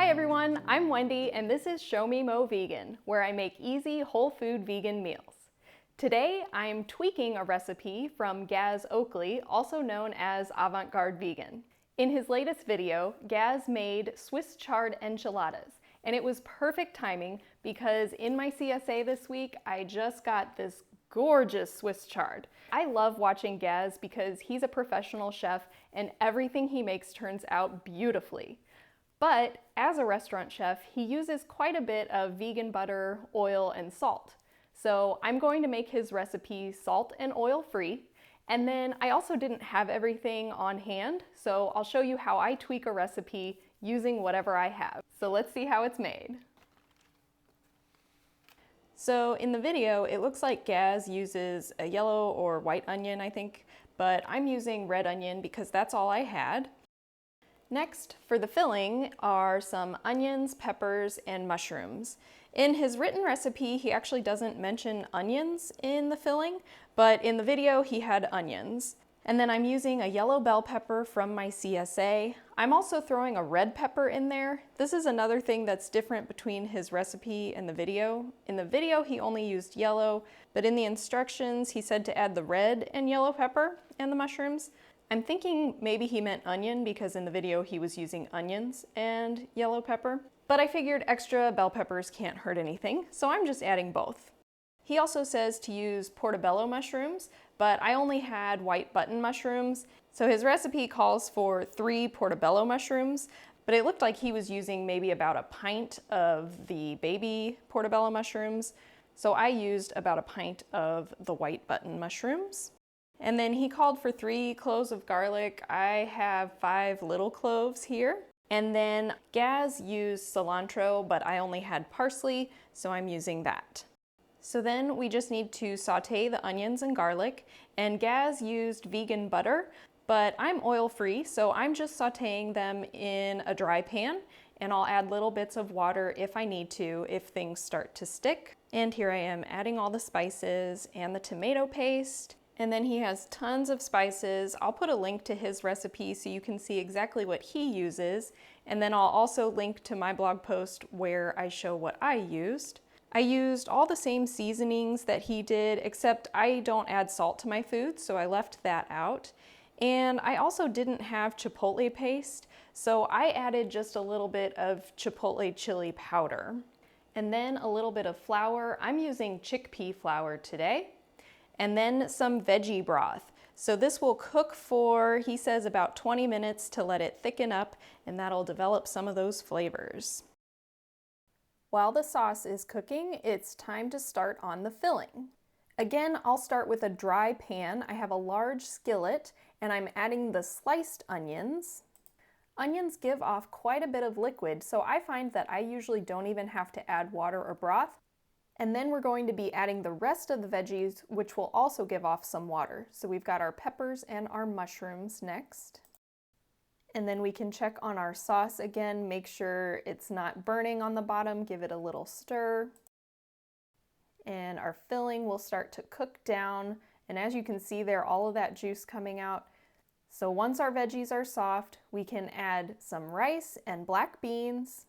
Hi everyone, I'm Wendy and this is Show Me Mo Vegan, where I make easy whole food vegan meals. Today I'm tweaking a recipe from Gaz Oakley, also known as Avant Garde Vegan. In his latest video, Gaz made Swiss chard enchiladas, and it was perfect timing because in my CSA this week I just got this gorgeous Swiss chard. I love watching Gaz because he's a professional chef and everything he makes turns out beautifully. But as a restaurant chef, he uses quite a bit of vegan butter, oil, and salt. So I'm going to make his recipe salt and oil free. And then I also didn't have everything on hand, so I'll show you how I tweak a recipe using whatever I have. So let's see how it's made. So in the video, it looks like Gaz uses a yellow or white onion, I think, but I'm using red onion because that's all I had. Next, for the filling are some onions, peppers, and mushrooms. In his written recipe, he actually doesn't mention onions in the filling, but in the video he had onions. And then I'm using a yellow bell pepper from my CSA. I'm also throwing a red pepper in there. This is another thing that's different between his recipe and the video. In the video he only used yellow, but in the instructions he said to add the red and yellow pepper and the mushrooms. I'm thinking maybe he meant onion because in the video he was using onions and yellow pepper, but I figured extra bell peppers can't hurt anything, so I'm just adding both. He also says to use portobello mushrooms, but I only had white button mushrooms, so his recipe calls for 3 portobello mushrooms, but it looked like he was using maybe about a pint of the baby portobello mushrooms, so I used about a pint of the white button mushrooms. And then he called for 3 cloves of garlic. I have 5 little cloves here. And then Gaz used cilantro, but I only had parsley, so I'm using that. So then we just need to saute the onions and garlic, and Gaz used vegan butter, but I'm oil-free, so I'm just sauteing them in a dry pan, and I'll add little bits of water if I need to, if things start to stick. And here I am adding all the spices and the tomato paste. And then he has tons of spices. I'll put a link to his recipe so you can see exactly what he uses. And then I'll also link to my blog post where I show what I used. I used all the same seasonings that he did, except I don't add salt to my food, so I left that out. And I also didn't have chipotle paste, so I added just a little bit of chipotle chili powder. And then a little bit of flour. I'm using chickpea flour today. And then some veggie broth. So this will cook for, he says, about 20 minutes to let it thicken up, and that'll develop some of those flavors. While the sauce is cooking, it's time to start on the filling. Again, I'll start with a dry pan. I have a large skillet, and I'm adding the sliced onions. Onions give off quite a bit of liquid, so I find that I usually don't even have to add water or broth. And then we're going to be adding the rest of the veggies, which will also give off some water. So we've got our peppers and our mushrooms next. And then we can check on our sauce again, make sure it's not burning on the bottom, give it a little stir. And our filling will start to cook down. And as you can see there, all of that juice coming out. So once our veggies are soft, we can add some rice and black beans.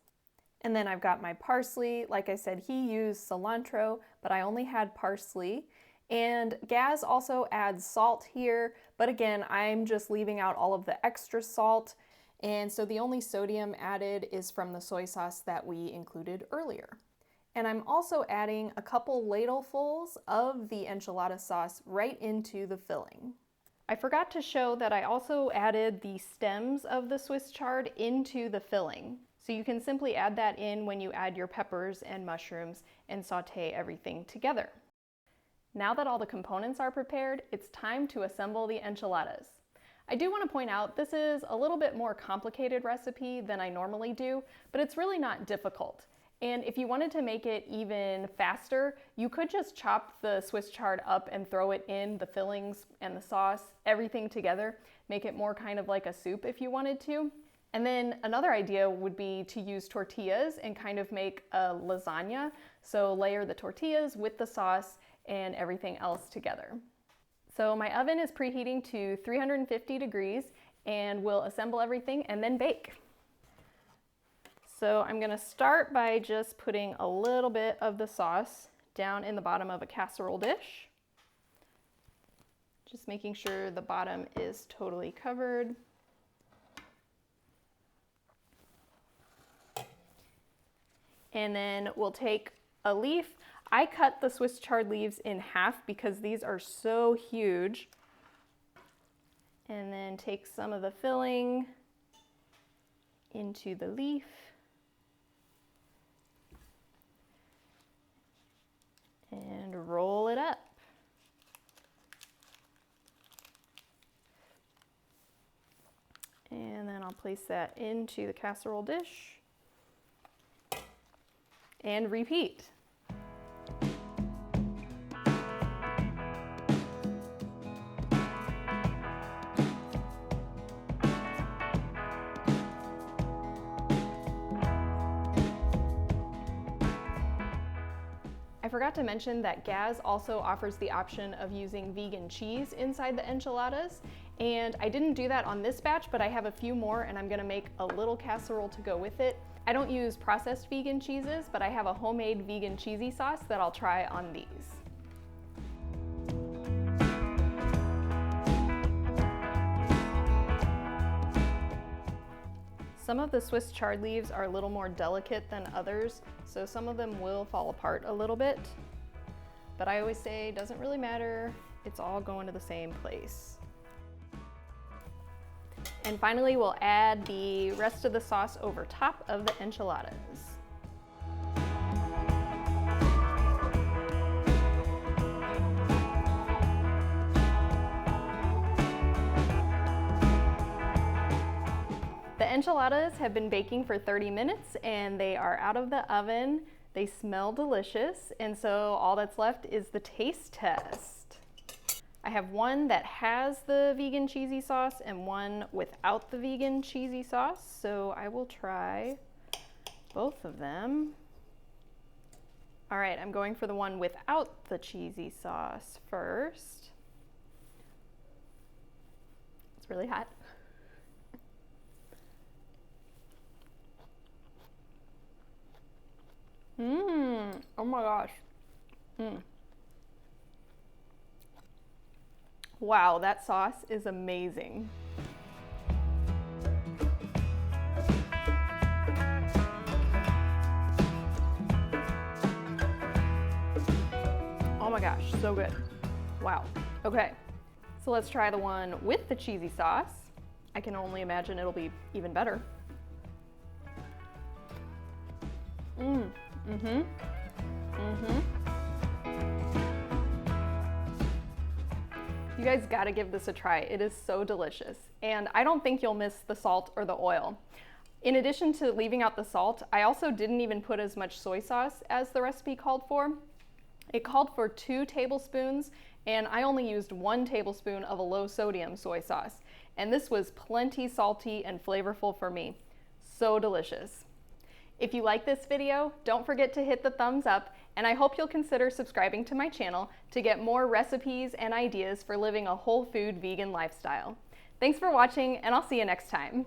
And then I've got my parsley. Like I said, he used cilantro, but I only had parsley. And Gaz also adds salt here, but again, I'm just leaving out all of the extra salt. And so the only sodium added is from the soy sauce that we included earlier. And I'm also adding a couple ladlefuls of the enchilada sauce right into the filling. I forgot to show that I also added the stems of the Swiss chard into the filling. So you can simply add that in when you add your peppers and mushrooms and saute everything together. Now that all the components are prepared, it's time to assemble the enchiladas. I do want to point out this is a little bit more complicated recipe than I normally do, but it's really not difficult. And if you wanted to make it even faster, you could just chop the Swiss chard up and throw it in the fillings and the sauce, everything together, make it more kind of like a soup if you wanted to. And then another idea would be to use tortillas and kind of make a lasagna. So layer the tortillas with the sauce and everything else together. So my oven is preheating to 350 degrees and we'll assemble everything and then bake. So I'm gonna start by just putting a little bit of the sauce down in the bottom of a casserole dish. Just making sure the bottom is totally covered. And then we'll take a leaf. I cut the Swiss chard leaves in half because these are so huge. And then take some of the filling into the leaf. And roll it up. And then I'll place that into the casserole dish and repeat. I forgot to mention that Gaz also offers the option of using vegan cheese inside the enchiladas, and I didn't do that on this batch, but I have a few more and I'm gonna make a little casserole to go with it. I don't use processed vegan cheeses, but I have a homemade vegan cheesy sauce that I'll try on these. Some of the Swiss chard leaves are a little more delicate than others, so some of them will fall apart a little bit. But I always say it doesn't really matter, it's all going to the same place. And finally, we'll add the rest of the sauce over top of the enchiladas. The enchiladas have been baking for 30 minutes and they are out of the oven. They smell delicious, and so all that's left is the taste test. I have one that has the vegan cheesy sauce and one without the vegan cheesy sauce, so I will try both of them. All right, I'm going for the one without the cheesy sauce first. It's really hot. Oh my gosh. Wow, that sauce is amazing. Oh my gosh, so good. Wow. Okay, so let's try the one with the cheesy sauce. I can only imagine it'll be even better. You guys gotta give this a try. It is so delicious. And I don't think you'll miss the salt or the oil. In addition to leaving out the salt, I also didn't even put as much soy sauce as the recipe called for. It called for 2 tablespoons, and I only used 1 tablespoon of a low sodium soy sauce. And this was plenty salty and flavorful for me. So delicious. If you like this video, don't forget to hit the thumbs up, and I hope you'll consider subscribing to my channel to get more recipes and ideas for living a whole food vegan lifestyle. Thanks for watching, and I'll see you next time.